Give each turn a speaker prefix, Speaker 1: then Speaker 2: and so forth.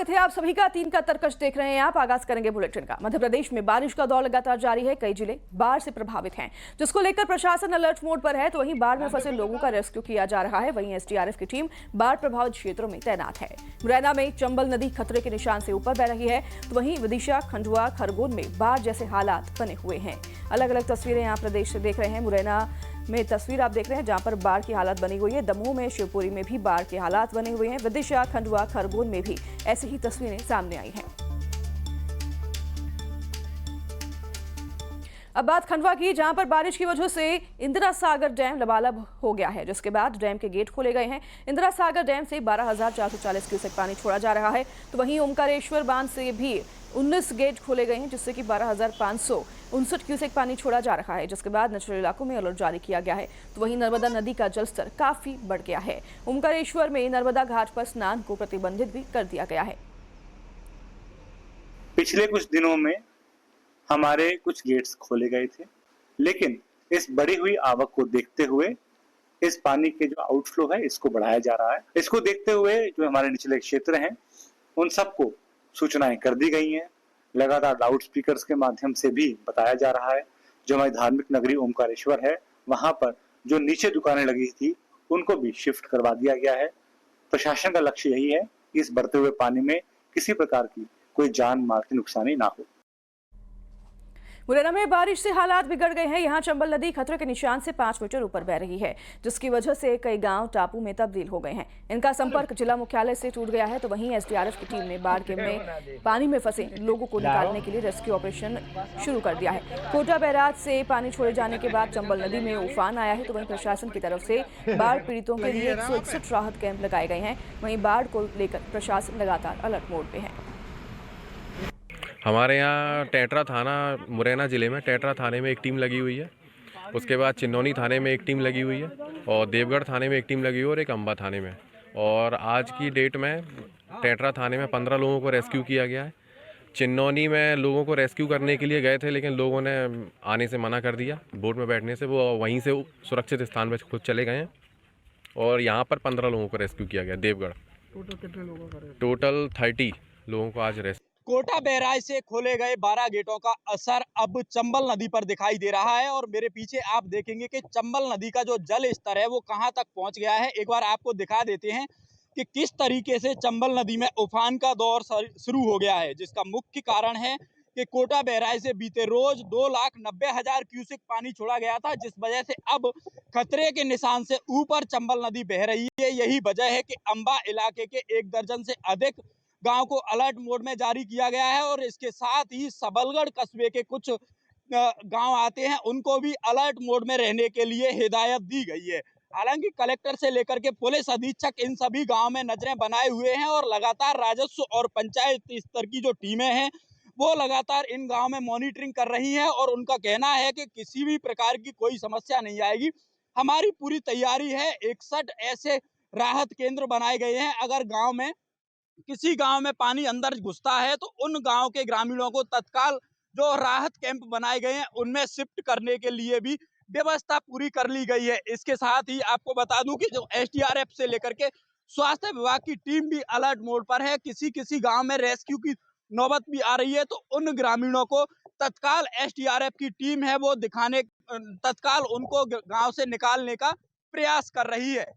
Speaker 1: स्वागत है आप सभी का। 3 का तरकश देख रहे हैं आप। आगाज करेंगे बुलेटिन का। मध्य प्रदेश में बारिश का दौर लगातार जारी है। कई जिले बाढ़ से प्रभावित हैं, जिसको लेकर प्रशासन अलर्ट मोड पर है। तो वहीं बाढ़ में फंसे लोगों का रेस्क्यू किया जा रहा है। वहीं एसडीआरएफ की टीम बाढ़ प्रभावित क्षेत्रों में तैनात है। मुरैना में चंबल नदी खतरे के निशान से ऊपर बह रही है। तो वहीं विदिशा, खंडवा, खरगोन में बाढ़ जैसे हालात बने हुए हैं। अलग अलग तस्वीरें यहाँ प्रदेश से देख रहे हैं। मुरैना में तस्वीर आप देख रहे हैं, जहां पर बाढ़ की हालत बनी हुई है। दमोह में, शिवपुरी में भी बाढ़ के हालात बने हुए हैं। विदिशा, खंडवा, खरगोन में भी ऐसी ही तस्वीरें सामने आई हैं। अब बात खंडवा की, जहां पर बारिश की वजह से इंदिरा सागर डैम लबालब हो गया है, जिसके बाद डैम के गेट खोले गए हैं। इंदिरा सागर डैम से 12,440 क्यूसेक पानी छोड़ा जा रहा है। तो वहीं ओमकारेश्वर बांध से भी 19 गेट खोले गए हैं, जिससे कि 12,559 क्यूसेक पानी छोड़ा जा रहा है, जिसके बाद निचले इलाकों में अलर्ट जारी किया गया है। तो वहीं नर्मदा नदी का जलस्तर काफी बढ़ गया है। ओमकारेश्वर में नर्मदा घाट पर स्नान को प्रतिबंधित भी कर दिया गया है।
Speaker 2: पिछले कुछ दिनों में हमारे कुछ गेट्स खोले गए थे, लेकिन इस बढ़ी हुई आवक को देखते हुए इस पानी के जो आउटफ्लो है इसको बढ़ाया जा रहा है। इसको देखते हुए जो हमारे निचले क्षेत्र हैं उन सबको सूचनाएं कर दी गई हैं। लगातार लाउड स्पीकर्स के माध्यम से भी बताया जा रहा है। जो हमारी धार्मिक नगरी ओमकारेश्वर है, वहां पर जो नीचे दुकानें लगी थी उनको भी शिफ्ट करवा दिया गया है। प्रशासन का लक्ष्य यही है कि इस बढ़ते हुए पानी में किसी प्रकार की कोई जान माल की नुकसानी ना हो।
Speaker 1: मुरैना में बारिश से हालात बिगड़ गए हैं। यहाँ चंबल नदी खतरे के निशान से 5 मीटर ऊपर बह रही है, जिसकी वजह से कई गांव टापू में तब्दील हो गए हैं। इनका संपर्क जिला मुख्यालय से टूट गया है। तो वहीं एसडीआरएफ की टीम ने बाढ़ के में पानी में फंसे लोगों को निकालने के लिए रेस्क्यू ऑपरेशन शुरू कर दिया है। कोटा बैराज से पानी छोड़े जाने के बाद चंबल नदी में उफान आया है। तो वहीं प्रशासन की तरफ से बाढ़ पीड़ितों के लिए 161 राहत कैंप लगाए गए हैं। वहीं बाढ़ को लेकर प्रशासन लगातार अलर्ट मोड पे है।
Speaker 3: हमारे यहाँ टेटरा थाना, मुरैना ज़िले में टेटरा थाने में एक टीम लगी हुई है। उसके बाद चिन्नौनी थाने में एक टीम लगी हुई है और देवगढ़ थाने में एक टीम लगी हुई है और एक अम्बा थाने में। और आज की डेट में टेटरा थाने में 15 लोगों को रेस्क्यू किया गया है। चिन्नौनी में लोगों को रेस्क्यू करने के लिए गए थे, लेकिन लोगों ने आने से मना कर दिया। बोट में बैठने से वो वहीं से सुरक्षित स्थान पर खुद चले गए हैं। और यहाँ पर 15 लोगों को रेस्क्यू किया गया देवगढ़।
Speaker 4: टोटल कितने लोगों का?
Speaker 3: टोटल 30 लोगों को आज रेस्क्यू।
Speaker 4: कोटा बैराज से खोले गए 12 गेटों का असर अब चंबल नदी पर दिखाई दे रहा है और मेरे पीछे आप देखेंगे कि चंबल नदी का जो जल स्तर है वो कहां तक पहुंच गया है। एक बार आपको दिखा देते हैं कि किस तरीके से चंबल नदी में उफान का दौर शुरू हो गया है, जिसका मुख्य कारण है कि कोटा बैराज से बीते रोज 2,90,000 क्यूसेक पानी छोड़ा गया था, जिस वजह से अब खतरे के निशान से ऊपर चंबल नदी बह रही है। यही वजह है कि अम्बा इलाके के 1 दर्जन से अधिक गांव को अलर्ट मोड में जारी किया गया है और इसके साथ ही सबलगढ़ कस्बे के कुछ गांव आते हैं, उनको भी अलर्ट मोड में रहने के लिए हिदायत दी गई है। हालांकि कलेक्टर से लेकर के पुलिस अधीक्षक इन सभी गांव में नजरें बनाए हुए हैं और लगातार राजस्व और पंचायत स्तर की जो टीमें हैं वो लगातार इन गांव में मॉनिटरिंग कर रही हैं और उनका कहना है कि किसी भी प्रकार की कोई समस्या नहीं आएगी। हमारी पूरी तैयारी है। 61 ऐसे राहत केंद्र बनाए गए हैं। अगर गाँव में किसी गांव में पानी अंदर घुसता है तो उन गांव के ग्रामीणों को तत्काल जो राहत कैंप बनाए गए हैं उनमें शिफ्ट करने के लिए भी व्यवस्था पूरी कर ली गई है। इसके साथ ही आपको बता दूं कि जो एसडीआरएफ से लेकर के स्वास्थ्य विभाग की टीम भी अलर्ट मोड पर है। किसी गांव में रेस्क्यू की नौबत भी आ रही है तो उन ग्रामीणों को तत्काल एसडीआरएफ की टीम है वो तत्काल उनको गाँव से निकालने का प्रयास कर रही है।